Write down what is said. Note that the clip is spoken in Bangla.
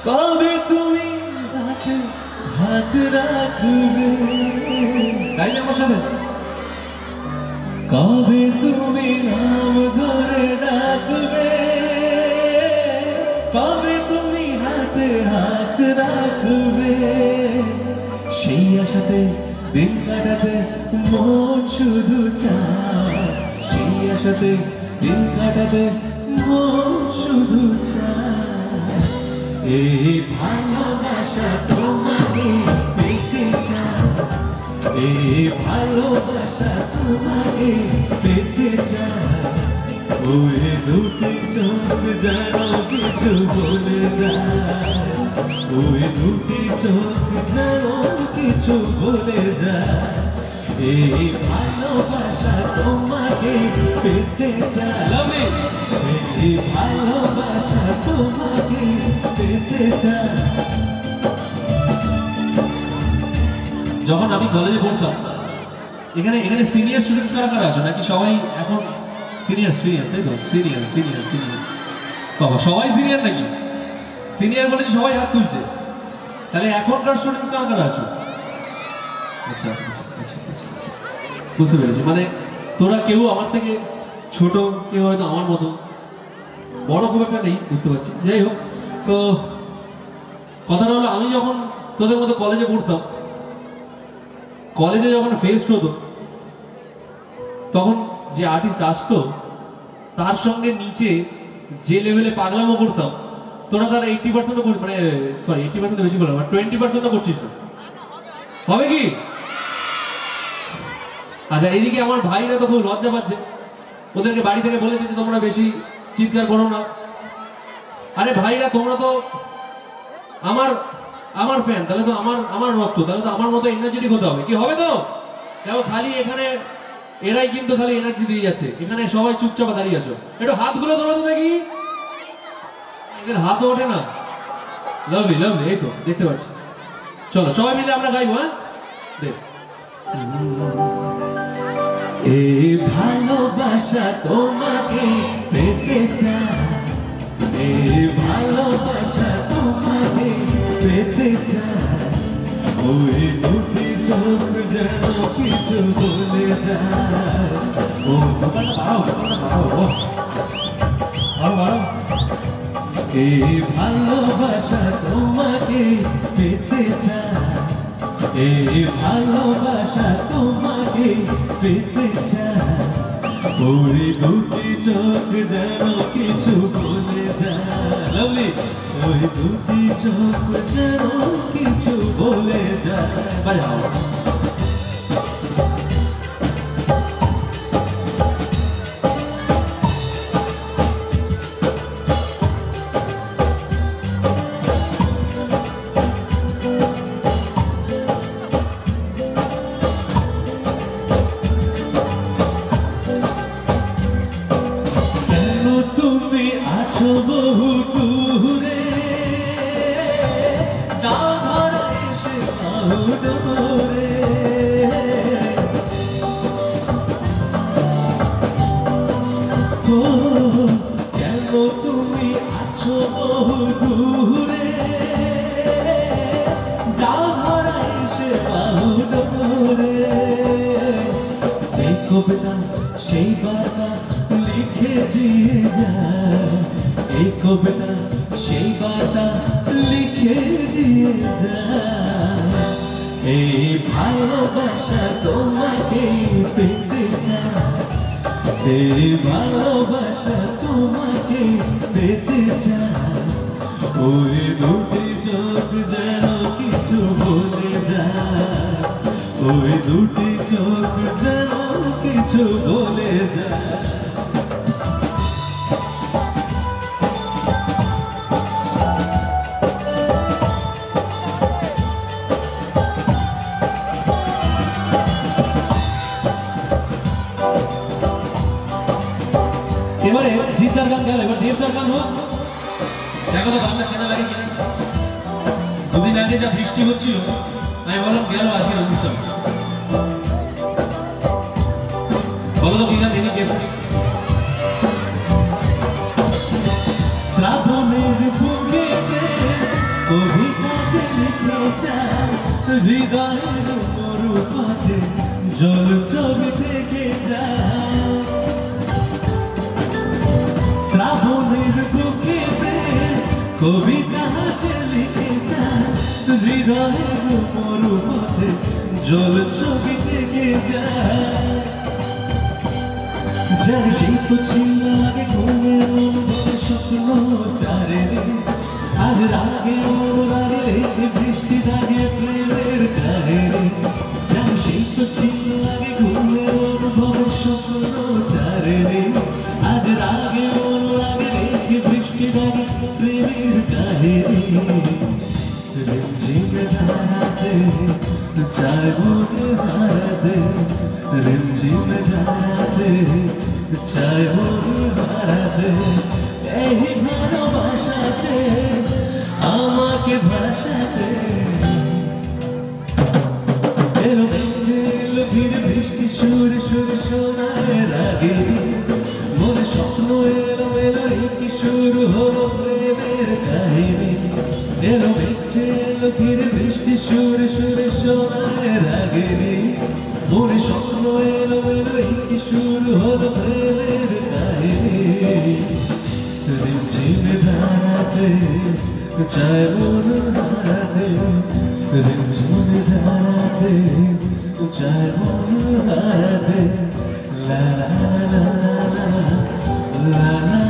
কবে তুমি হাতে হাত রাখবে, তাই না আমার সাথে? কবে তুমি নাম ধরে ডাকবে, কবে তুমি হাতে হাত রাখবে, সেই আশাতে দিন কাটাতে মন শুধু চায়, সেই আশাতে দিন কাটাতে মন শুধু চায়। এই ভালোবাসা তোমাকে পেতে চায়, এই ভালোবাসা তোমাকে পেতে চায়। ওই দুটি চোখ যেন কিছু বলে যায়, ওই দুটি চোখ যেন কিছু বলে যায়। এই ভালোবাসা তোমাকে পেতে চায়, এই ভালোবাসা তোমাকে পেতে চায়। যখন আমি কলেজে পড়তাম, এখানে এখানে সিনিয়র স্টুডেন্টস কারা কারা আছে নাকি সবাই এখন সিনিয়র সিনিয়র তাই তো? সিনিয়র সিনিয়র সিনিয়র বাবা, সবাই সিনিয়র নাকি? সিনিয়র বলে সবাই হাত তুলছে, তাহলে এখনকার স্টুডেন্টস কারা কারা আছো? আচ্ছা আচ্ছা আচ্ছা আচ্ছা, বুঝতে পেরেছি। মানে তোরা কেউ আমার থেকে ছোট, কেউ হয়তো আমার মতো, বড় খুব একটা নেই, বুঝতে পারছি। যাই হোক, তো কথাটা হলো আমি যখন তোদের মতো কলেজে পড়তাম, কলেজে যখন ফেস্ট হতো তখন যে আর্টিস্ট আসতো তার সঙ্গে নিচে যে লেভেলে পাগলামো করতাম, তোরা তার 80%ও মানে সরি 80% বেশি বললাম, 20%ও করছিস না, হবে কি? আচ্ছা, এইদিকে আমার ভাইরা তো খুব লজ্জা পাচ্ছে, ওদেরকে বাড়ি থেকে বলেছে যে তোমরা বেশি চিৎকার করো না। আরে ভাইরা, তোমরা তো আমার আমার ফ্যান, তাহলে তো আমার রক্ত, তাহলে তো আমার মতো এনার্জেটিক হতে হবে, কি হবে তো? দেখো খালি এখানে এরাই কিন্তু খালি এনার্জি দিয়ে যাচ্ছে, এখানে সবাই চুপচাপ দাঁড়িয়ে আছো। একটু হাতগুলো তোলো তো দেখি, এদের হাতও ওঠে না। লাভলি লাভলি, এই তো দেখতে পাচ্ছি। চলো সবাই মিলে আমরা গাইবো, হ্যাঁ? দেখ, এই ভালোবাসা তোমাকে পেতে চায়, এই ভালোবাসা তোমাকে পেতে চায়। ওই দুটি চোখ যেন কিছু বলে যায়। ও এই ভালোবাসা তোমাকে পেতে চায়, এই ভালোবাসা তোমাকে পেতে চায়। ওই দুটি চোখ যেন কিছু বলে যায়। লাভলি, ওই দুটি চোখ যেন কিছু বলে যায়। বাজাও। তুমি আছো বহু দূরে, দাও ধরা এসে পাও ডোরে। ও কেন তুমি আছো বহু দূরে, দাও ধরা এসে পাও ডোরে। এই কবিতা সেই বার্তা লিখে দিয়ে যায়, এই কবিতা সেই বার্তা লিখে দিয়ে যায়। এই ভালোবাসা তোমাকে পেতে চায়, এই ভালোবাসা তোমাকে পেতে চায়। ওই দুটি চোখ যেন কিছু বলে যায়, ওই দুটি চোখ যেন কিছু বলে যায়। এবারে জিদ্দার গান গেল, এবার দেবদার গান হোক। দেখো তো বাংলা চ্যানেল লাগে কিনা। দুদিন আগে যা বৃষ্টি হচ্ছিল, আমি বললাম গেল আজকের অনুষ্ঠান। বলো তো কি গান এনে গেছে? শ্রাবণের বুকেতে হৃদয়ের মরু পথে জল ছবি থেকে যায় শ্রাবণের বুকে কবিতা যে লিখে যায় হৃদয়ের মরু পথে জল ছবি থেকে যায় যার সেই তো ছিল আগে ঘুমে স্বপ্ন চারে আজ রাগে রাগে রেখে বৃষ্টি দাগে প্রেমের কাহিনী যার সেই তো ছিল আগে ঘুমে স্বপ্ন চারে আজ রাগে রাগে রেখে বৃষ্টি দাগে প্রেমের কাহিনী রিমঝিমে ধারাতে চার মনে হারাতে রিমঝিমে ধারাতে চার মনে হারাতে এই ভালোবাসাতে আমাকে ভাসাতে এলো ফিরে বৃষ্টি সুরে সুরে শোনায় রাগে মনে স্বপ্ন এলো এলো কি শুরু হলো প্রেমের কাহিনী এলো ফিরে বৃষ্টি সুরে সুরে শোনায় রাগে মনে স্বপ্ন এলো এলো কি শুরু হলো প্রেমের কাহিনী রিমঝিমে ধারাতে চায় মন হারাতে রিমঝিমে ধারাতে চায় মন হারাতে লা লা লা লা লা লা লা